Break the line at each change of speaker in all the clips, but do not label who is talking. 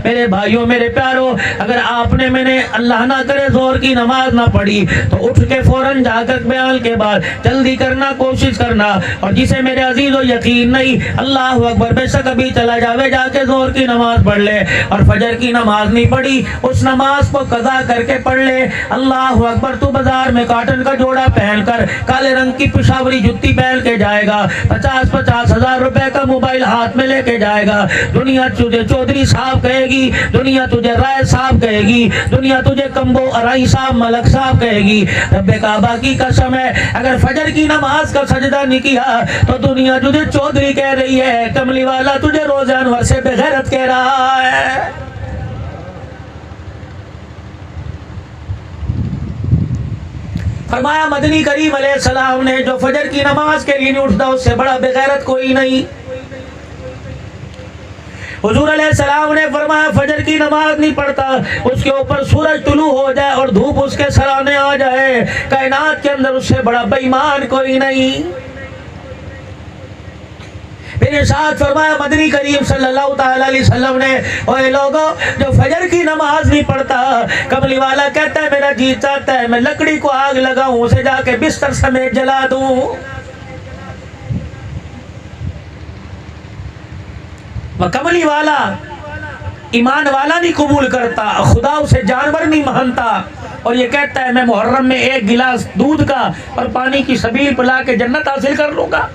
मेरे भाइयों मेरे प्यारों, अगर आपने मैंने अल्लाह ना करे जोर की नमाज ना पढ़ी तो उठ के फौरन जाकर बयान के बाद जल्दी करना, कोशिश करना। और जिसे मेरे अजीजों यकीन नहीं, अल्लाह अकबर, बेशक अभी चला जावे जाके जोर की नमाज पढ़ ले, और फजर की नमाज नहीं पढ़ी उस नमाज को कज़ा करके पढ़ ले। अल्लाह अकबर, तू बाजार में कॉटन का जोड़ा पहनकर काले रंग की पिशावरी जुत्ती पहन के जाएगा, 50-50 हजार रुपए का मोबाइल हाथ में लेके जाएगा, दुनिया तुझे चौधरी साहब कहेगी, दुनिया तुझे राय साहब कहेगी, दुनिया तुझे कम्बो अराई साहब, मलक साहब कहेगी। रब्बे काबा की कसम है, अगर फजर की नमाज का सजदा नहीं किया तो दुनिया तुझे चौधरी कह रही है, कमली वाला तुझे रोजानवर से बेगैरत कह रहा है। फरमाया मदनी करीम अलैहिस्सलाम ने, जो फजर की नमाज के लिए नहीं उठता उससे बड़ा बेगैरत कोई नहीं। हुजूर अलैहिस्सलाम ने फरमाया, फजर की नमाज नहीं पढ़ता उसके ऊपर सूरज तुलू हो जाए और धूप उसके सराने आ जाए, कायनात के अंदर उससे बड़ा बेईमान कोई नहीं। मेरे साथ फरमाया मदनी करीम सल्लल्लाहु ताला अलैहि वसल्लम ने, ओए लोगों, जो फजर की नमाज नहीं पढ़ता, कमली वाला कहता है मेरा जी चाहता है मैं लकड़ी को आग लगाऊं, उसे जाके बिस्तर समेत जला दूं। कमली वाला ईमान वाला नहीं कबूल करता, खुदा उसे जानवर नहीं मानता, और ये कहता है मैं मुहर्रम में एक गिलास दूध का और पानी की सबील पिला के जन्नत हासिल कर लूंगा।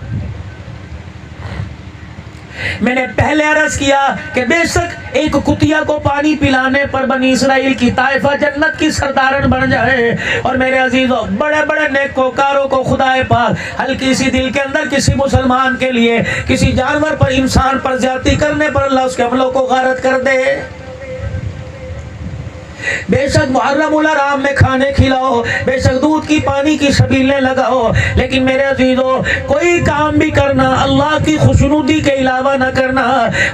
मैंने पहले अर्ज किया कि बेशक एक कुतिया को पानी पिलाने पर बनी इसराइल की ताइफा जन्नत की सरदारन बन जाए, और मेरे अजीजों बड़े बड़े नेकोकारों को खुदाए पाक हल्की सी दिल के अंदर किसी मुसलमान के लिए किसी जानवर पर, इंसान पर ज्यादती करने पर अल्लाह उसके अमलों को गारत कर दे। बेशक मुहर्रमुल हराम में खाने खिलाओ, बेशक दूध की पानी की सबीलें लगाओ, लेकिन मेरे अजीजों कोई काम भी करना अल्लाह की खुशनुदी के अलावा न करना,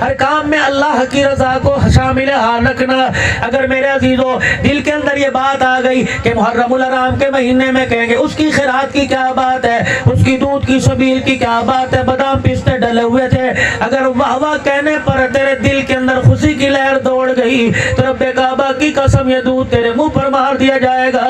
हर काम में अल्लाह की रजा को शामिल हाल रखना। अगर मेरे अजीजों दिल के अंदर ये बात आ गई कि मुहर्रमुल हराम के महीने में कहेंगे उसकी खैरात की क्या बात है, उसकी दूध की सबील की क्या बात है, बादाम पिस्ते डले हुए थे, अगर वाह वाह कहने पर तेरे दिल के अंदर खुशी की लहर दौड़ गई तो रब्बे काबा की कसम ये दूध तेरे मुंह पर मार दिया जाएगा।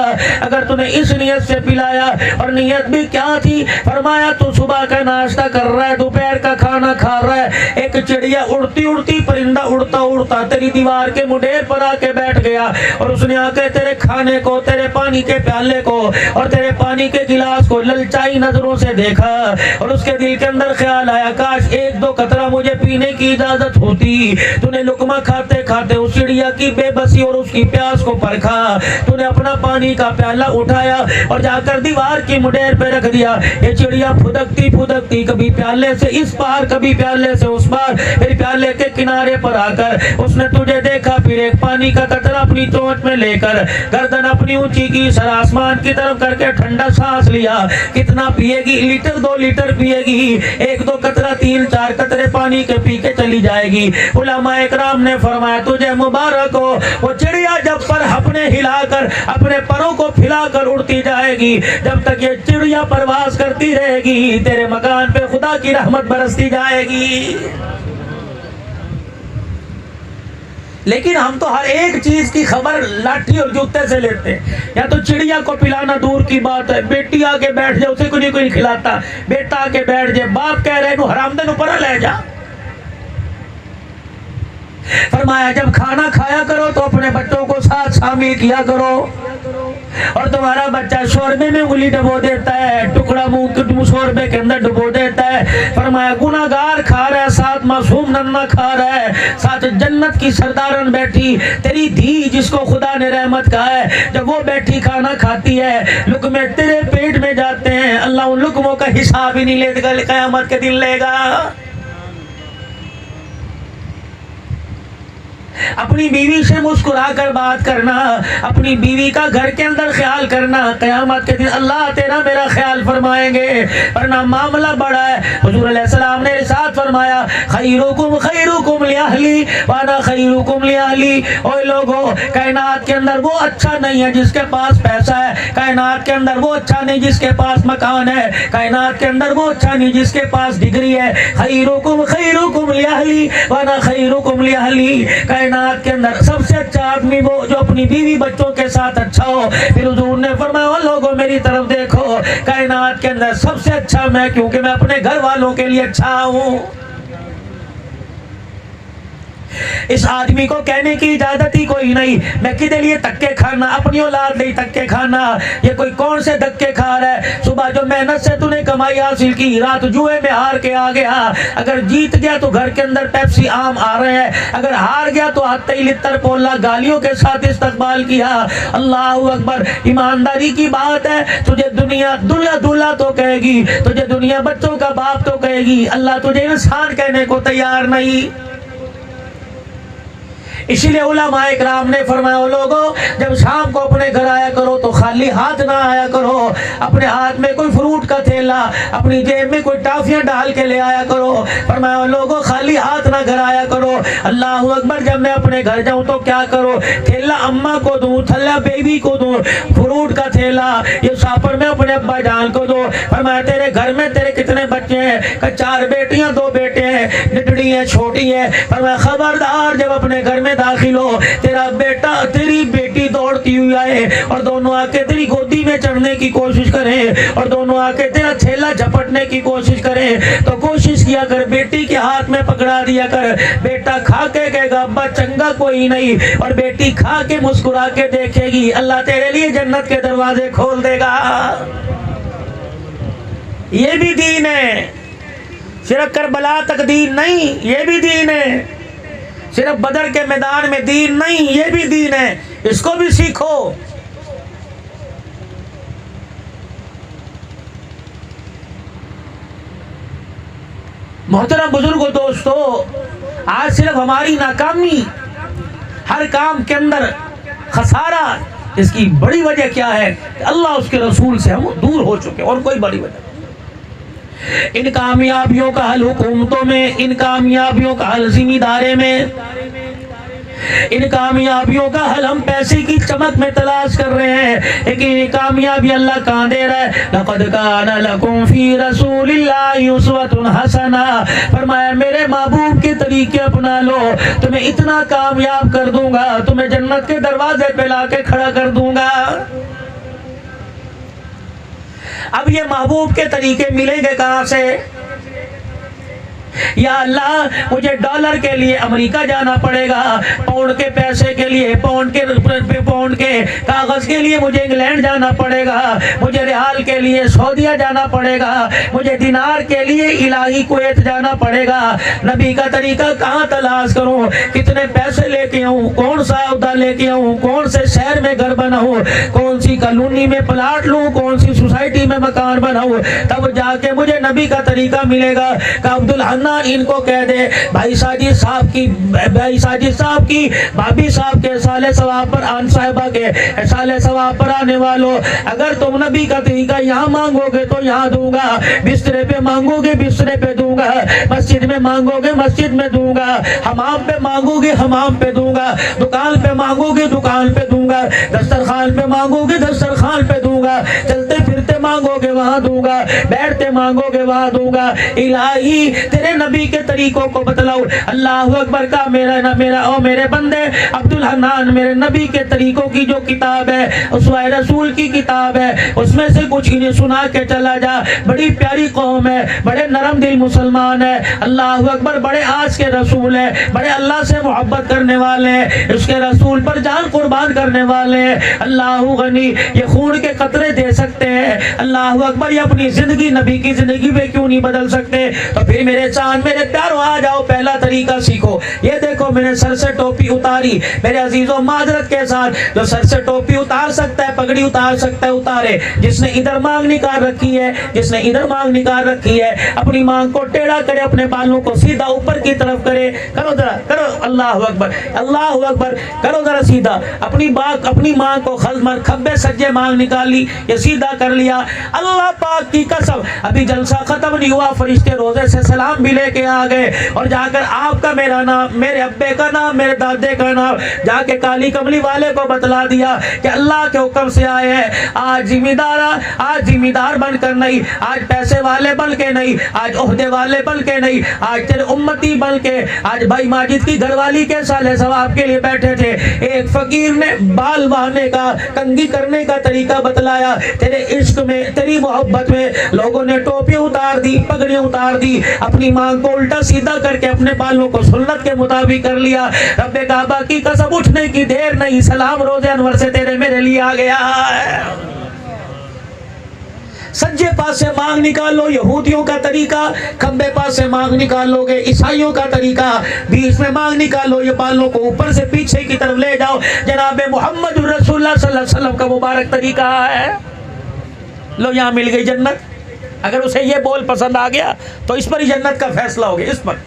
अगर तूने इस नियत से पिलाया, और नियत भी क्या थी, फरमाया तू सुबह का नाश्ता कर रहा है, दोपहर का खाना खा रहा है, एक चिड़िया उड़ती उड़ती, परिंदा उड़ता उड़ता तेरी दीवार के मुडेर पर आके बैठ गया, और उसने आके तेरे खाने को, तेरे पानी के प्याले को और तेरे पानी के गिलास को ललचाई नजरों से देखा, और उसके दिल के अंदर ख्याल आया काश एक दो कतरा मुझे पीने की इजाजत होती। तूने लुकमा खाते खाते उस चिड़िया की बेबसी और उसकी प्यास को परखा, तूने अपना पानी का प्याला उठाया और जाकर दीवार की मुडेर पे रख दिया। ये चिड़िया फुदकती फुदकती कभी प्याले से इस पार, कभी प्याले से उस पार, फिर प्याले के किनारे पर आकर उसने तुझे देखा, फिर एक पानी का कतरा अपनी चोंच में लेकर गर्दन अपनी ऊंची की, सर आसमान की तरफ करके ठंडा सांस लिया। कितना पिएगी? लीटर 2 लीटर पिएगी, 1-2 कतरा 3-4 कतरे पानी के पी के चली जाएगी। उलमा इकराम ने फरमाया तुझे मुबारक हो, वो चिड़िया जब पर अपने हिलाकर अपने परों को फैलाकर उड़ती जाएगी, जब तक ये चिड़िया परवास करती रहेगी तेरे मकान पे खुदा की रहमत बरसती जाएगी। लेकिन हम तो हर एक चीज की खबर लाठी और जूते से लेते हैं। या तो चिड़िया को पिलाना दूर की बात है, बेटी आके बैठ जाए उसे कोई नहीं खिलाता, बेटा आके बैठ जाए, बाप कह रहे हरामदन ऊपर ले जा। फरमाया जब खाना खाया करो तो अपने बच्चों को साथ शामिल किया करो, और तुम्हारा बच्चा शोरबे में उंगली डबो देता है, टुकड़ा मुंह शोरबे के अंदर डुबो देता है, फरमाया गुनाहगार खा रहा है, साथ मासूम नन्ना खा रहा है, साथ जन्नत की सरदारन बैठी, तेरी धी जिसको खुदा ने रहमत कहा है, जब वो बैठी खाना खाती है, लुकमे तेरे पेट में जाते हैं, अल्लाह उन लुकमों का हिसाब ही नहीं लेगा, क़यामत के दिन लेगा। अपनी बीवी से मुस्कुरा कर बात करना, अपनी बीवी का घर के अंदर ख्याल करना, क़यामत के दिन अल्लाह तेरा मेरा ख्याल फरमाएंगे, वरना मामला बड़ा है। हुजूर अलैहिस्सलाम ने इरशाद फरमाया खैरुकुम खैरुकुम लिअहली व अना खैरुकुम लिअहली। ओए लोगों, कायनात के अंदर वो अच्छा नहीं है जिसके पास पैसा है, कायनात के अंदर वो अच्छा नहीं जिसके पास मकान है, कायनात के अंदर वो अच्छा नहीं जिसके पास डिग्री है। खैरुकुम खैरुकुम लिअहली व अना खैरुकुम लिअहली। कायनात के अंदर सबसे अच्छा आदमी वो जो अपनी बीवी बच्चों के साथ अच्छा हो। फिर हुजूर ने फरमाया लोगों मेरी तरफ देखो, कायनात के अंदर सबसे अच्छा मैं, क्योंकि मैं अपने घर वालों के लिए अच्छा हूं। इस आदमी को कहने की इजाजत ही कोई नहीं, मैं किधर लिए धक्के खाना, अपनी औलाद नहीं धक्के खाना। ये कोई कौन से धक्के खा रहा है? सुबह जो मेहनत से तूने कमाई हासिल की, रात जुए में हार के आ गया। अगर जीत गया तो घर के अंदर पेप्सी आम आ रहे हैं, अगर हार गया तो हाथ ही लित्तर पोला गालियों के साथ इस्तकबाल किया। अल्लाह अकबर, ईमानदारी की बात है। तुझे दुनिया दुल्हा दुल्हा तो कहेगी, तुझे दुनिया बच्चों का बाप तो कहेगी, अल्लाह तुझे इंसान कहने को तैयार नहीं। इसीलिए उलमा इकराम ने फरमाया लोगों, जब शाम को अपने घर आया करो तो खाली हाथ ना आया करो। अपने हाथ में कोई फ्रूट का थैला, अपनी जेब में कोई टाफियां डाल के ले आया करो। फरमाया लोगों, खाली हाथ ना घर आया करो। अल्लाह अकबर, जब मैं अपने घर जाऊं तो क्या करो? थैला अम्मा को दूं, थैला बेबी को दूं, फ्रूट का थैला ये सापर में अपने अब्बा जान को दो। फरमाया तेरे घर में तेरे कितने बच्चे हैं? 4 बेटियां 2 बेटे हैं, निडड़ी है, छोटी है। फरमाया खबरदार, जब अपने घर में दाखिल हो तेरा बेटा तेरी बेटी दौड़ती हुई आए और दोनों आके तेरी गोदी में चढ़ने की कोशिश करें और दोनों आके तेरा थैला झपटने की कोशिश करें, तो कोशिश किया कर बेटी के हाथ में पकड़ा दिया कर। बेटा खा के कहेगा अब्बा चंगा कोई नहीं, और बेटी खा के मुस्कुरा के देखेगी, अल्लाह तेरे लिए जन्नत के दरवाजे खोल देगा। ये भी दीन है, सिर्फ करबला तक दीन नहीं, ये भी दीन है। सिर्फ बदर के मैदान में दीन नहीं, ये भी दीन है, इसको भी सीखो। मोहतरम बुजुर्गों, दोस्तों, आज सिर्फ हमारी नाकामी, हर काम के अंदर खसारा, इसकी बड़ी वजह क्या है? अल्लाह उसके रसूल से हम दूर हो चुके, और कोई बड़ी वजह। इन कामयाबियों का हल हुकूमतों में, इन कामयाबियों का हल जिम्मेदारे में, इन कामयाबियों का हल हम पैसे की चमक में तलाश कर रहे हैं, लेकिन ये कामयाबी अल्लाह कहाँ दे रहा है? लक़द काना लकुम फी रसूलिल्लाहि उस्वतुन हसना। फरमाया मेरे महबूब के तरीके अपना लो, तुम्हें इतना कामयाब कर दूंगा, तुम्हें जन्नत के दरवाजे पे लाके खड़ा कर दूंगा। अब ये महबूब के तरीके मिलेंगे कहां से? या अल्लाह, मुझे डॉलर के लिए अमेरिका जाना पड़ेगा, पाउंड के पैसे के लिए, पाउंड के कागज के लिए मुझे इंग्लैंड जाना पड़ेगा, मुझे रियाल के लिए सऊदीया जाना पड़ेगा, मुझे दिनार के लिए इलाही कुवैत जाना पड़ेगा। नबी का तरीका कहाँ तलाश करूं? कितने पैसे लेके आऊं? कौन सा औदा लेके आऊं? कौन से शहर में घर बनाऊं? कौन सी कॉलोनी में प्लाट लूं? कौन सी सोसाइटी में मकान बनाऊं? तब जाके मुझे नबी का तरीका मिलेगा। अब्दुल इनको कह दे भाई साजिद साहब की भाभी साहब के साले सवाब पर, आन साहिबा के साले सवाब पर आने वालों, अगर तुम नबी का तरीका यहाँ मांगोगे तो यहाँ दूंगा, बिस्तरे पे मांगोगे बिस्तरे पे दूंगा, मस्जिद में मांगोगे मस्जिद में दूंगा, हमाम पे मांगोगे हमाम पे दूंगा, दुकान पे मांगोगे दुकान पे दूंगा, दस्तरखान पे मांगोगे दस्तरखान पे दूंगा, चलते फिरते मांगोगे वहां दूंगा, बैठते मांगोगे वहां दूंगा। इलाही तेरे नबी के तरीकों को बतलाओ। अल्लाह अकबर का मेरे बंदे अब्दुल हन्नान, मेरे नबी के तरीकों की जो किताब है, उसवाए रसूल की किताब है, उसमें से कुछ इन्हें सुना के चला जा। बड़ी प्यारी कौम है, बड़े नरम दिल मुसलमान है। अल्लाह अकबर, बड़े आज के रसूल है, बड़े अल्लाह से मोहब्बत करने वाले हैं, उसके रसूल पर जान कुर्बान करने वाले हैं। अल्लाह गनी, ये खून के कतरे दे सकते हैं। अल्लाह अकबर, ये अपनी जिंदगी नबी की जिंदगी में क्यों नहीं बदल सकते? तो फिर मेरे चांद मेरे प्यारों आ जाओ, पहला तरीका सीखो। ये देखो मैंने सर से टोपी उतारी, मेरे अजीजों माजरत के साथ, जो सर से टोपी उतार सकता है, पगड़ी उतार सकता है उतारे। जिसने इधर मांग निकाल रखी है, जिसने इधर मांग निकाल रखी है, अपनी मांग को टेढ़ा करे, अपने बालों को सीधा ऊपर की तरफ करे। करो जरा, करो, अल्लाह अकबर, अल्लाह अकबर, करो जरा सीधा। अपनी मांग को खब्बे सज्जे मांग निकाली, ये सीधा कर लिया। अल्लाह पाक की कसम अभी जलसा खत्म नहीं हुआ, फरिश्ते रोजे से सलाम भी लेके आ गए और जाकर आपका मेरा नाम, मेरे अब्बे का नाम, मेरे दादे का नाम जाके काली कमली वाले को बतला दिया कि अल्लाह के हुक्म से आए हैं। आज जिम्मेदार बनकर नहीं, आज पैसे वाले बन के नहीं, आज ओहदे वाले बन के नहीं, आज तेरे उम्मती बन के। आज भाई माजिद की घरवाली के साले सवाब के लिए बैठे थे, एक फकीर ने बाल बहाने का, कंघी करने का तरीका बतलाया। तेरे इश्क में, तेरी मोहब्बत में लोगों ने टोपी उतार दी, पगड़ियां उतार दी, अपनी मांग को उल्टा सीधा करके अपने बालों को सुन्नत के मुताबिक कर लिया। रब्बे काबा की कसम उठने की देर नहीं, सलाम रोजे अनवर से तेरे मेरे लिए आ गया है। सज्जे पास से मांग निकालो, यहूदियों का तरीका, खंबे पास से मांग निकालोगे ईसाइयों का तरीका, बीच में मांग निकालो, ये बालों को ऊपर से पीछे की तरफ ले जाओ, जनाब मोहम्मद रसूलुल्लाह सल्लल्लाहु अलैहि वसल्लम का मुबारक तरीका है। लो यहाँ मिल गई जन्नत। अगर उसे ये बोल पसंद आ गया तो इस पर ही जन्नत का फैसला हो गया। इस पर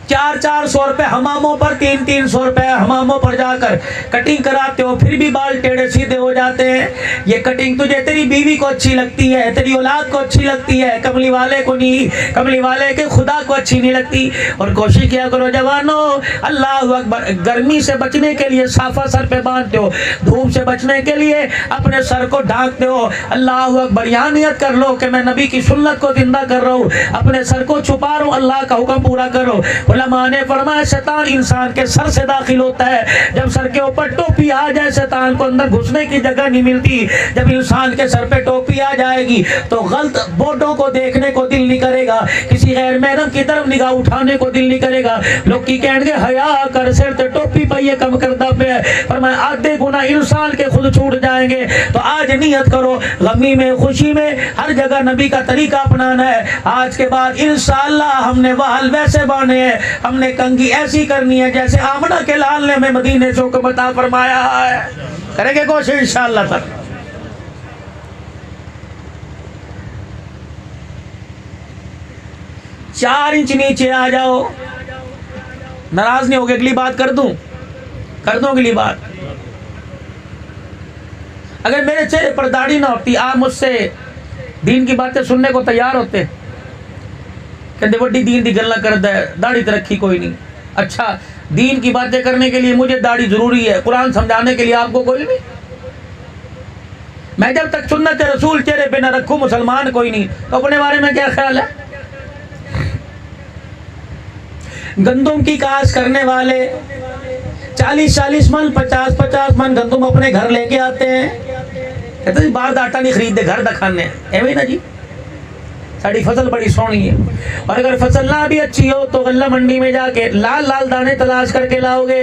400-400 रुपए हमामों पर, 300-300 रुपए हमामों पर जाकर कटिंग कराते हो, फिर भी बाल टेढ़े सीधे हो जाते हैं। ये कटिंग तुझे तेरी बीवी को अच्छी लगती है, तेरी औलाद को अच्छी लगती है, कमली वाले को नहीं, कमली वाले के खुदा को अच्छी नहीं लगती। और कोशिश किया करो जवानों, अल्लाह अकबर, गर्मी से बचने के लिए साफा सर पे बांधते हो, धूप से बचने के लिए अपने सर को ढांकते हो। अल्लाह अकबर, यहाँ नियत कर लो कि मैं नबी की सुन्नत को जिंदा कर रहा हूँ, अपने सर को छुपा रहा हूँ, अल्लाह का हुक्म पूरा करो। उलमा ने फरमाया शैतान इंसान के सर से दाखिल होता है। जब सर के ऊपर टोपी आ जाए, शैतान को अंदर घुसने की जगह नहीं मिलती। जब इंसान के सर पे टोपी आ जाएगी तो गलत बोर्डों को देखने को दिल नहीं करेगा, किसी गैर महरम की तरफ निगाह उठाने को दिल नहीं करेगा। लोग की कहेंगे हया कर, सिर ते टोपी पाइए कम करता पे, पर मैं आधे गुना इंसान के खुद छूट जाएंगे। तो आज नियत करो, गमी में खुशी में हर जगह नबी का तरीका अपनाना है। आज के बाद इंशाअल्लाह हमने वाल वैसे बांधे हैं, हमने कंघी ऐसी करनी है जैसे आमना के लाल ने हमें मदीने से हुक्म अता फरमाया है। करेंगे कोशिश इंशाअल्लाह तक। चार इंच नीचे आ जाओ। नाराज नहीं होगे, अगली बात कर दूं अगली बात। अगर मेरे चेहरे पर दाढ़ी ना होती, आप मुझसे दीन की बातें सुनने को तैयार होते? कहते बड़ी दीन की गल्ला करता है, दाढ़ी तो रखी कोई नहीं। अच्छा, दीन की बातें करने के लिए मुझे दाढ़ी जरूरी है, कुरान समझाने के लिए आपको कोई नहीं? मैं जब तक सुन्नत रसूल चेहरे पे न रखूं मुसलमान कोई नहीं। तो अपने बारे में क्या ख्याल है? गंदुम की काश करने वाले 40-40 मन, 50-50 मन गंदुम अपने घर लेके आते हैं। कहते जी बाहर आटा नहीं खरीदते, घर दिखाने एवं ना जी, साड़ी फसल बड़ी सोहनी है। और अगर फसल ना भी अच्छी हो तो गल्ला मंडी में जाके लाल लाल दाने तलाश करके लाओगे।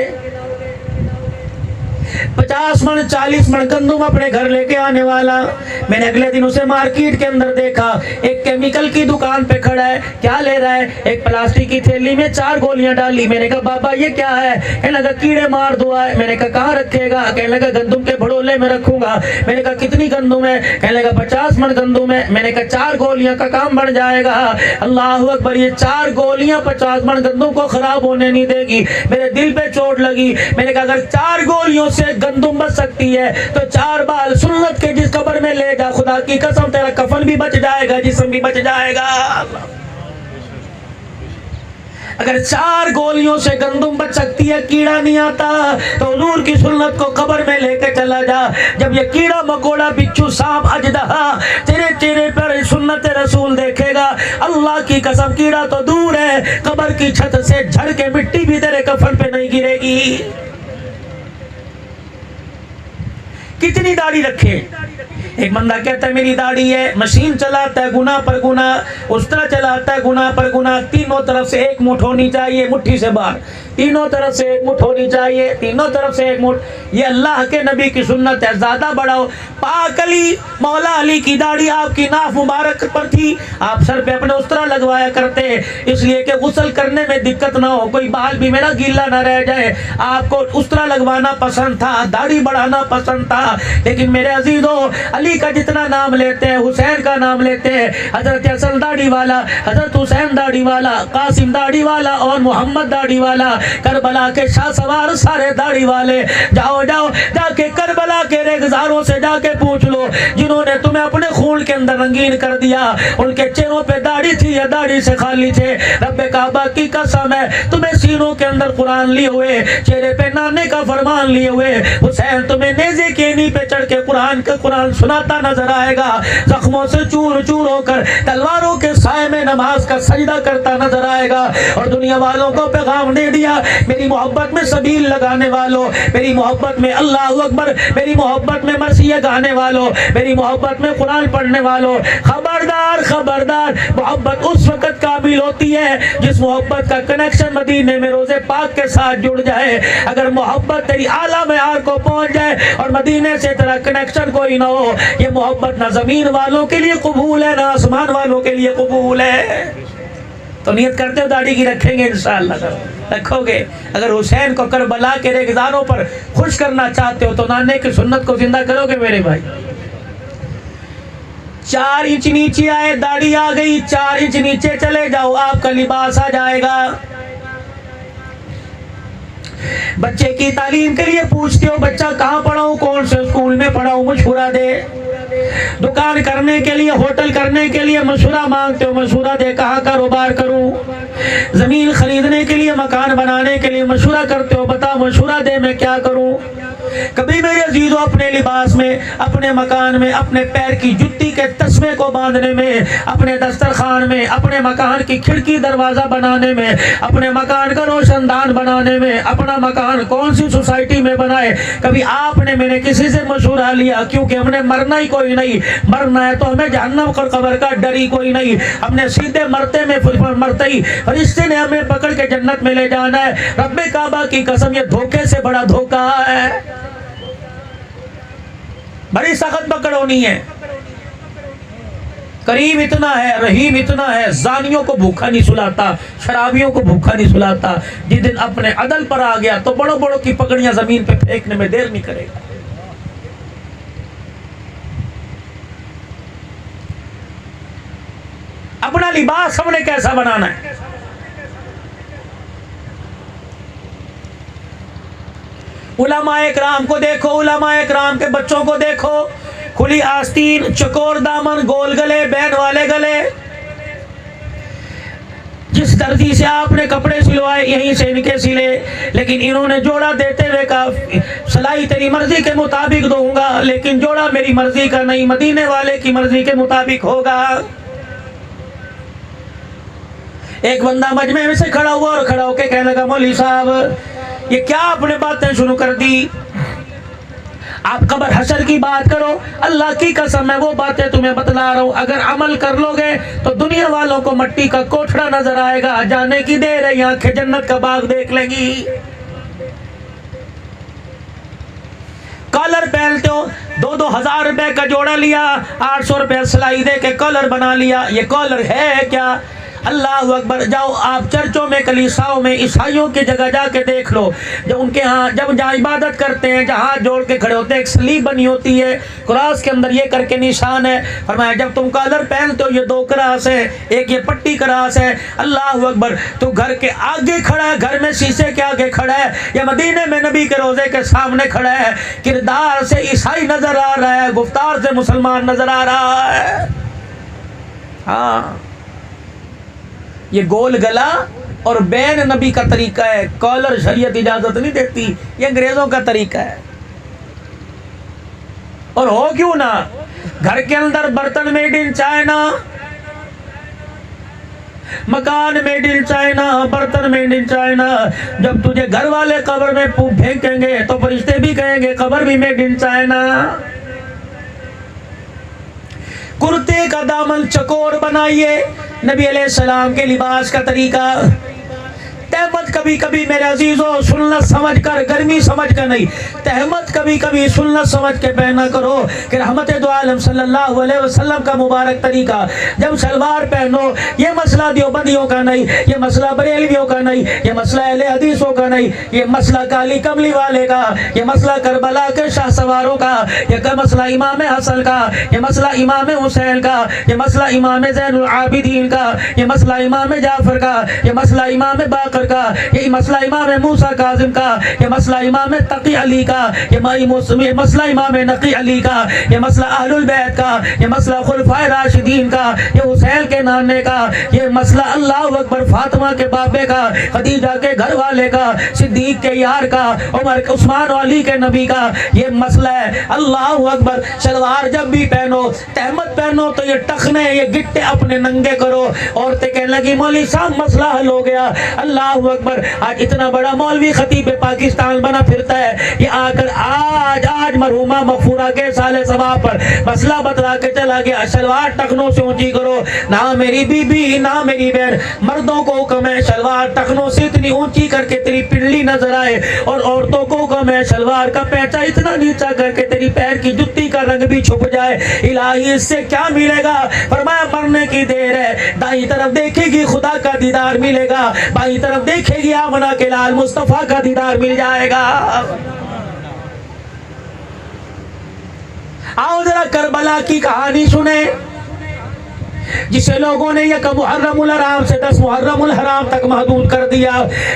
50 मन 40 मन गंदुम अपने घर लेके आने वाला। मैंने अगले दिन उसे मार्केट के अंदर देखा, एक केमिकल की दुकान पे खड़ा है। क्या ले रहा है? एक प्लास्टिक की थैली में 4 गोलियां डाली। मैंने कहा बाबा ये क्या है? कहने लगा कीड़े मार दुआ है। मैंने कहा कहाँ रखेगा? कहने लगा गंदुम के भड़ोले में रखूंगा। मैंने कहा कितनी गंदुम है? कहने लगा 50 मन गंदुम है। मैंने कहा 4 गोलियां का काम बढ़ जाएगा। अल्लाह अकबर, ये 4 गोलियां 50 मन गंदुम को खराब होने नहीं देगी। मेरे दिल पे चोट लगी। मैंने कहा अगर 4 गोलियों से गंदुम बच सकती है तो 4 बाल सुन्नत के जिस कब्र में ले जा, खुदा की कसम तेरा कफन भी बच जाएगा, जिस्म भी बच जाएगा। अगर 4 गोलियों से गंदुम बच सकती है, कीड़ा नहीं आता, तो हुजूर की सुन्नत को कब्र में लेकर चला जा। जब ये कीड़ा मकोड़ा बिच्छू सांप अजदहा तेरे चेहरे पर सुन्नत रसूल देखेगा, अल्लाह की कसम कीड़ा तो दूर है, कब्र की छत से झड़ के मिट्टी भी तेरे कफन पे नहीं गिरेगी। कितनी दाढ़ी रखे? एक बंदा कहता है मेरी दाढ़ी है, मशीन चलाता है गुना पर गुना, उस तरह चलाता है गुना पर गुना। तीनों तरफ से एक मुठ होनी चाहिए, मुट्ठी से बाहर, तीनों तरफ से एक मुठ होनी चाहिए, तीनों तरफ से एक मुठ। ये अल्लाह के नबी की सुन्नत है। ज्यादा बढ़ाओ। पाक अली मौला अली की दाढ़ी आपकी नाफ मुबारक पर थी, आप सर पे अपने उस तरह लगवाया करते, इसलिए कि गुस्ल करने में दिक्कत ना हो, कोई बाल भी मेरा गीला ना रह जाए। आपको उस तरह लगवाना पसंद था, दाढ़ी बढ़ाना पसंद था। लेकिन मेरे अजीजों, अली का जितना नाम लेते हैं, हुसैन का नाम लेते हैं, हजरत हसन दाढ़ी वाला, हजरत हुसैन दाढ़ी वाला, कासिम दाढ़ी वाला और मोहम्मद दाढ़ी वाला, करबला के शाह सवार सारे दाढ़ी वाले, जाओ जाओ जाके करबला के रेगजारों से जाके पूछ लो, जिन्होंने तुम्हें अपने खून के अंदर रंगीन कर दिया, उनके चेहरों पे दाढ़ी थी या दाढ़ी से खाली थे? रब्बे काबा की कसम है, तुम्हें सीनों के अंदर कुरान लिए हुए, चेहरे पे नाने का फरमान लिए हुए हुसैन तुम्हें नेज़े के नी पे चढ़ के कुरान का कुरान सुनाता नजर आएगा, जख्मों से चूर चूर होकर तलवारों के साए में नमाज का सजदा करता नजर आएगा। और दुनिया वालों को पैगाम दे दिया, मेरी मोहब्बत में सबील लगाने वालों, मेरी मोहब्बत में अल्लाह अकबर, मेरी मोहब्बत में मरसिया गाने वालों, मेरी मोहब्बत में कुरान पढ़ने वालों, खबरदार खबरदार, मोहब्बत उस वक्त काबिल होती है जिस मोहब्बत का कनेक्शन मदीने में रोजे पाक के साथ जुड़ जाए। अगर मोहब्बत तेरी आला मेयार को पहुंच जाए और मदीने से तेरा कनेक्शन कोई ना हो, ये मोहब्बत ना जमीन वालों के लिए कबूल है ना आसमान वालों के लिए कबूल है। तो नियत करते हो दाढ़ी की रखेंगे इंशाअल्लाह, रखोगे। अगर हुसैन को करबला के रेगजारों पर खुश करना चाहते हो तो नाने की सुन्नत को जिंदा करोगे मेरे भाई। 4 इंच नीचे आए, दाढ़ी आ गई, 4 इंच नीचे चले जाओ, आपका लिबास आ जाएगा। बच्चे की तालीम के लिए पूछते हो, बच्चा कहाँ पढ़ाऊं, कौन से स्कूल में पढ़ाऊं, मशवरा दे। दुकान करने के लिए, होटल करने के लिए मशवरा मांगते हो, मशवरा दे, कहाँ कारोबार करूं। जमीन खरीदने के लिए, मकान बनाने के लिए मशवरा करते हो, बता मशवरा दे मैं क्या करूं। कभी मेरे अजीजों अपने लिबास में, अपने मकान में, अपने पैर की जुत्ती के तस्मे को बांधने में, अपने दस्तरखान में, अपने मकान की खिड़की दरवाजा बनाने में, अपने मकान का रोशनदान बनाने में, अपना मकान कौन सी सोसाइटी में बनाए, कभी आपने मैंने किसी से मशवरा लिया? क्योंकि हमने मरना ही कोई नहीं, मरना है तो हमें जहन्नम और कब्र का डर ही कोई नहीं। हमने सीधे मरते ही फरिश्ते ने हमें पकड़ के जन्नत में ले जाना है। रब्बे काबा की कसम, ये धोखे से बड़ा धोखा है, बड़ी सख्त पकड़ होनी है। करीम इतना है, रहीम इतना है, जानियों को भूखा नहीं सुलाता, शराबियों को भूखा नहीं सुलाता। जिस दिन अपने अदल पर आ गया तो बड़ों बड़ों की पकड़ियां जमीन पे फेंकने में देर नहीं करेगा। अपना लिबास हमने कैसा बनाना है? उलमाए किराम को देखो, उलमाए किराम के बच्चों को देखो, खुली आस्तीन, चकोर दामन, गोल गले, बैन वाले गले। जिस दर्जी से आपने कपड़े सिलवाए यहीं से इनके सिले, लेकिन इन्होंने जोड़ा देते हुए कहा सिलाई तेरी मर्जी के मुताबिक दूंगा, लेकिन जोड़ा मेरी मर्जी का नहीं, मदीने वाले की मर्जी के मुताबिक होगा। एक बंदा मजमे में से खड़ा हुआ और खड़ा होकर कहने लगा, मौलवी साहब ये क्या आपने बातें शुरू कर दी? आप कब्र हशर की बात करो, अल्लाह की कसम है वो बातें तुम्हें बतला रहा हूं, अगर अमल कर लोगे तो दुनिया वालों को मट्टी का कोठड़ा नजर आएगा, जाने की देर है, आंखें जन्नत का बाग देख लेंगी। कॉलर पहनते हो, 2-2 हजार रुपए का जोड़ा लिया, 800 रुपए सिलाई दे के कॉलर बना लिया, ये कॉलर है क्या? अल्लाह अकबर। जाओ आप चर्चों में, कलीसाओं में, ईसाइयों की जगह जाके देख लो, जब उनके यहाँ जब जहाँ इबादत करते हैं, जहाँ जोड़ के खड़े होते हैं, एक स्लीब बनी होती है, क्रॉस के अंदर ये करके निशान है। फरमाया जब तुम कॉलर पहनते हो ये 2 क्रास है, एक ये पट्टी क्रास है। अल्लाह अकबर। तू घर के आगे खड़ा है, घर में शीशे के आगे खड़ा है, या मदीने में नबी के रोजे के सामने खड़ा है, किरदार से ईसाई नजर आ रहा है, गुफ्तार से मुसलमान नजर आ रहा है। हाँ, ये गोल गला और बैन नबी का तरीका है, कॉलर शरीयत इजाजत नहीं देती, ये अंग्रेजों का तरीका है। और हो क्यों ना, घर के अंदर बर्तन मेड इन चाइना, मकान मेड इन चाइना, बर्तन मेड इन चाइना। जब तुझे घर वाले कब्र में फेंकेंगे तो फरिश्ते भी कहेंगे कब्र भी मेड इन चाइना। कुर्ते का दामन चकोर बनाइए, नबी अलैहिस्सलाम के लिबास का तरीका। तहमत कभी कभी मेरे अजीजों सुन्नत समझ कर, गर्मी समझ कर नहीं, तहमत कभी कभी सुन्नत समझ के पहना करो कि रहमत दो आलम सल्लल्लाहु अलैहि वसल्लम का मुबारक तरीका। जब सलवार पहनो, ये मसला देवबंदियों का नहीं, ये मसला बरेलवियों का नहीं, ये मसला अहले हदीसों का नहीं, ये मसला काली कमली वाले का, ये मसला करबला के शाह सवारों का, ये मसला इमाम हसन का, ये मसला इमाम हुसैन का, ये मसला इमाम ज़ैनुल आबिदीन का, ये मसला इमाम जाफर का, ये मसला इमाम बाकर का, ये मसला इमाम मूसा काजिम का, ये मसला इमाम तकी अली का, ये मसला इमाम नकी अली का, ये मसला अहलुल बैत का, ये मसला खुलफाए राशिदीन का, ये हुसैन के नाने का, ये मसला अल्लाह अकबर फातिमा के बाबे का, खदीजा के घर वाले का, सिद्दीक के यार का, उमर उस्मान अली के नबी का, ये मसला है। अल्लाह अकबर। सलवार जब भी पहनो, तहमत पहनो तो ये टखने, ये गिट्टे अपने नंगे करो। औरतें कहने लगी मौलवी साहब मसला हल हो गया। अल्लाह अकबर। आज इतना बड़ा मौलवी खतीब पाकिस्तान बना फिरता है, ये आकर आज मरहुमा मफूरा के साले सवाब पर मसला बतला के चला गया। सलवार टखनों से ऊंची करो। ना मेरी बीबी ना मेरी बहन, मर्दों को हुक्म है सलवार टखनों से इतनी ऊंची करके तेरी पिंडली नजर आए, और औरतों को हुक्म है सलवार का पैंचा इतना नीचा करके तेरी पैर की जुत्ती का रंग भी छुप जाए। इलाही इससे क्या मिलेगा? फरमाया मरने की देर है। दाई तरफ देखेगी खुदा का दीदार मिलेगा, बाई तरफ देखेगी आमना के लाल मुस्तफा का दीदार मिल जाएगा। आओ जरा करबला की कहानी सुने, जिसे लोगों ने एक मुहर्रमुल हराम से 10 मुहर्रमुल हराम तक महदूद कर दिया।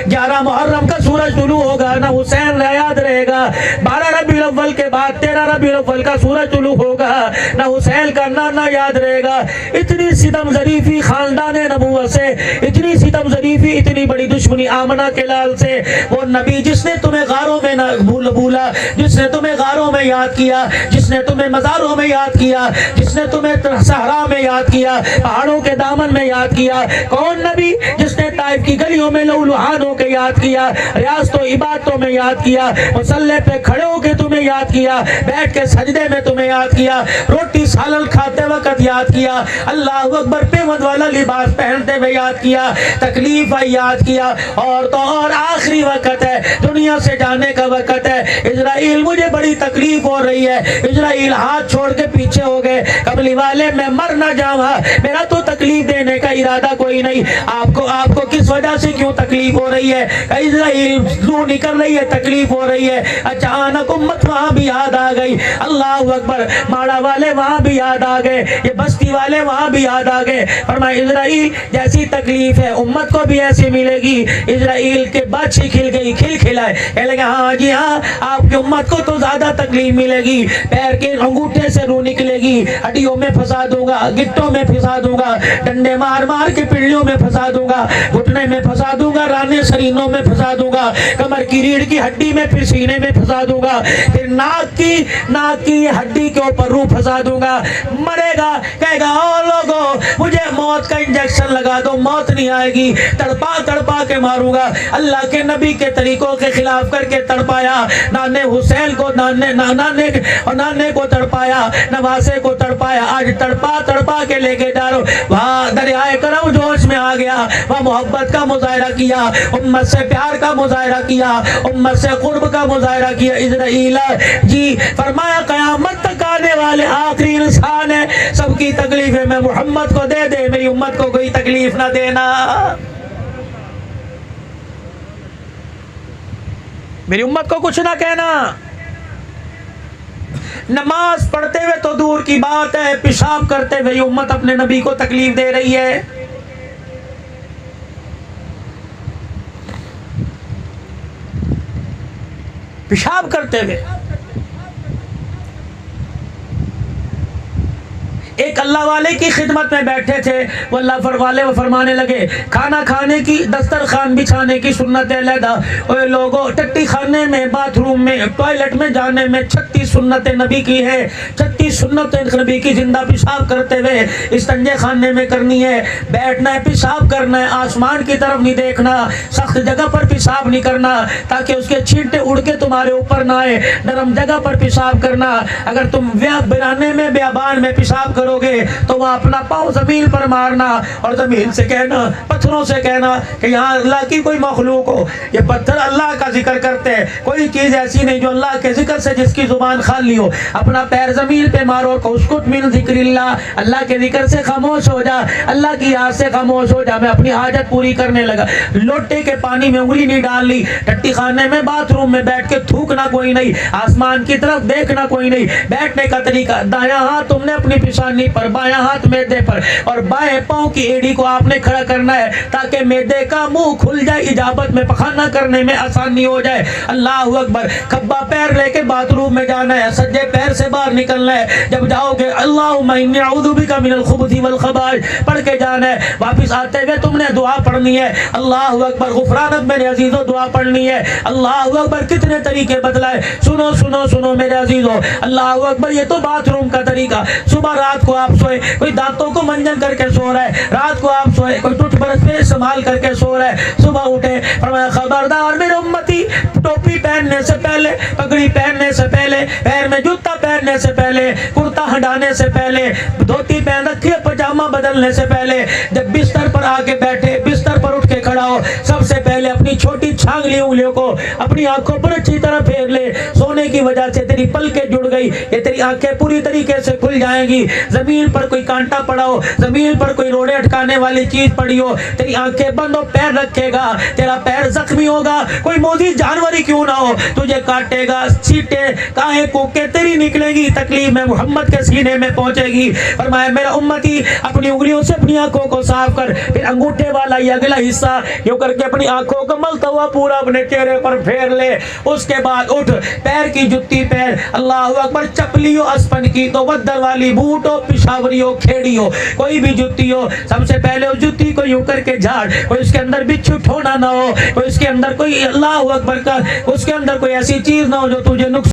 11 मुहर्रम का सूरज तुलू होगा, ना हुसैन याद रहेगा। 12 रबीउल अव्वल के बाद 13 रबीउल अव्वल का सूरज तुलू होगा, ना हुसैन का नाना याद रहेगा। इतनी सितम ज़रीफ़ी खानदान नबूवत से, इतनी सितम ज़रीफ़ी, इतनी बड़ी दुश्मनी आमना के लाल से। वो नबी जिसने तुम्हें गारों में ना भूला, जिसने तुम्हें गारों में याद किया, जिसने तुम्हें मज़ारों में याद किया, जिसने तुम्हें सहरा में याद किया, पहाड़ों के दामन में याद किया। कौन नबी? जिसने ताइफ की गलियों में लौलुहानों के याद किया, रियासतों इबादतों में याद किया, मुसल्ले पे खड़े होकर तुम्हें याद किया, बैठ के सजदे में तुम्हें याद किया, रोटी सालन खाते वक्त याद किया, अल्लाह अकबर पेमद वाला लिबास पहनते हुए याद किया, तकलीफ आई याद किया। और तो और आखिरी वक्त है, दुनिया से जाने का वक्त है। इजराइल मुझे बड़ी तकलीफ हो रही है, इजराइल हाथ छोड़ के पीछे हो गए। कमली वाले मैं मर ना जाऊँ, मेरा तो तकलीफ देने का इरादा कोई नहीं। आपको किस वजह से क्यों तकलीफ हो रही है? इजराइल लू निकल रही है, तकलीफ हो रही है। अचानक उम्मत वहां भी याद आ गई। अल्लाह अकबर। माड़ा वाले वहां भी याद आ गए, ये बस्ती वाले वहां भी याद आ गए। फरमाया इजराइल जैसी तकलीफ है उम्मत को भी ऐसी मिलेगी। इजराइल के बादशाह खिल गई, खिलाए कह लगे हाँ जी हाँ, आपकी उम्मत को तो ज्यादा तकलीफ मिलेगी। पैर के अंगूठे से रू निकलेगी, हड्डियों में फंसा दूंगा, गिट्टों में फंसा दूंगा, डंडे मार मार के पिंडलियों में फंसा दूंगा, घुटने में फंसा दूंगा, राने शरीनों में फंसा दूंगा, कमर की रीढ़ की हड्डी में, फिर सीने में फंसा दूंगा, फिर नाक की हड्डी के ऊपर रूह फंसा दूंगा। मरेगा, कहेगा ओ लोगों मुझे मौत का इंजेक्शन लगा दो, मौत नहीं आएगी। तड़पा के मारूंगा। अल्लाह के नबी के तरीकों के खिलाफ करके तड़पाया। नाने हुसैन को नाने को तड़पाया, नवासे को तड़पाया। आज तड़पा के लेके जा रहा हूं। वहां दरियाए करम जोश में आ गया, वहां मोहब्बत का मुजाहिरा किया, उम्मत से प्यार का मुजाहिरा किया, उम्मत से कुर्ब का मुजाहिरा किया। इजराइल जी फरमाया कयामत तक आने वाले आखिरी इंसान है, सबकी तकलीफें मैं मोहम्मद को दे दे, मेरी उम्मत को कोई तकलीफ ना देना। मेरी उम्मत को कुछ ना कहना। नमाज पढ़ते हुए तो दूर की बात है, पेशाब करते हुए उम्मत अपने नबी को तकलीफ दे रही है। पेशाब करते हुए एक अल्लाह वाले की खिदमत में बैठे थे, वो अल्लाह वाले वो फरमाने लगे खाना खाने की, दस्तरखान बिछाने की सुन्नत अलहदा। ओए लोगों, टट्टी खाने में, बाथरूम में, टॉयलेट में जाने में 36 सुन्नत नबी की है। 36 सुन्नत नबी की जिंदा पेशाब करते हुए इस्तंजे खाने में करनी है। बैठना है, पेशाब करना है, आसमान की तरफ नहीं देखना, सख्त जगह पर पेशाब नहीं करना ताकि उसके छींटे उड़ के तुम्हारे ऊपर ना आए, नरम जगह पर पेशाब करना। अगर तुम बिराने में बियाबान में पेशाब करोगे तो वहां अपना पाँव जमीन पर मारना और जमीन से कहना, पत्थरों से कहना कि यहाँ अल्लाह की कोई मखलूक हो, ये पत्थर अल्लाह का जिक्र करते हैं, कोई चीज ऐसी नहीं जो अल्लाह के जिक्र से जिसकी जुबान खाली हो। अपना पैर जमीन पे मारो, उसकुत मिन जिक्रिल्लाह, अल्लाह के जिक्र से खामोश हो जा, अल्लाह की याद से खामोश हो जा। मैं अपनी हाजत पूरी करने लगा। लोटे के पानी में उंगली नहीं डालनी, टट्टी खाने में बाथरूम में बैठ के थूकना कोई नहीं, आसमान की तरफ देखना कोई नहीं। बैठने का तरीका, दायां हाथ तुमने अपनी पेशानी पर, बायां हाथ मैदे पर और बाएं पांव की एड़ी को आपने खड़ा करना है ताकि मैदे का मुंह खुल जाए, इजाबत में पखाना करने में आसानी हो जाए। अल्लाह अकबर। खब्बा पैर लेके बाथरूम में जाना है, सज्जे पैर से बाहर निकलना है। जब जाओगे अल्लाहुम्मा इन्नी अऊज़ु बिका मिनल खुबुथि वल खबाइस पढ़ के जाना है। वापिस आते हुए तुमने दुआ पढ़नी है, अल्लाह अकबर गुफरानक मेरे अजीजों, दुआ पढ़नी है। अल्लाह अकबर। कितने तरीके बदलाए, सुनो सुनो सुनो मेरे अजीजों, अल्लाह अकबर। ये तो बाथरूम का तरीका। सुबह रात को आप सोए, कोई दांतों को मंजन करके सो रहा है, रात को आप सोए, कोई टूथब्रश पे संभाल करके सो रहा है, सुबह उठे, फरमाया खबरदार मेरे उम्मती, टोपी पहनने से पहले, पगड़ी पहनने से पहले, पैर में जूता पहनने से पहले, कुर्ता हटाने से पहले, धोती पहन रखी है, पजामा बदलने से पहले, जब बिस्तर पर आके बैठे, बिस्तर पर उठ के खड़ा हो, सबसे पहले अपनी छोटी छांगली उंगलियों को अपनी आंखों पर अच्छी तरह फेर ले। सोने की वजह से तेरी पलकें जुड़ गई, ये तेरी आंखें पूरी तरीके से खुल जाएंगी। जमीन पर कोई कांटा पड़ा हो, जमीन पर कोई रोड़े अटकाने वाली चीज पड़ी हो, तेरी आंखें बंद हो, पैर रखेगा, तेरा पैर जख्मी होगा, कोई मोदी जानवर ही क्यों ना हो, तुझे काटेगा, चीटे काहे कोके तेरी निकलेगी, तकलीफ में मोहम्मद के सीने में पहुंचेगी। फरमाया मेरा उम्मती अपनी उंगलियों से अपनी आंखों को साफ कर, फिर अंगूठे वाला ये अगला हिस्सा यूं करके अपनी आंखों को मलता हुआ पूरा अपने चेहरे पर फेर ले। उसके बाद उठ, पैर की जुत्ती पहन, अल्लाह अकबर। चपली हो अस्पन की तो वद्दर वाली, बूट हो, पिशावरी हो, खेड़ी हो, कोई भी जुत्ती हो, सबसे पहले उस जुत्ती को यूं करके झाड़, कोई उसके अंदर बिच्छू ठोना ना हो, कोई उसके अंदर कोई अल्लाह अकबर का उसके अंदर कोई ऐसी चीज ना हो जो तुझे नुकसान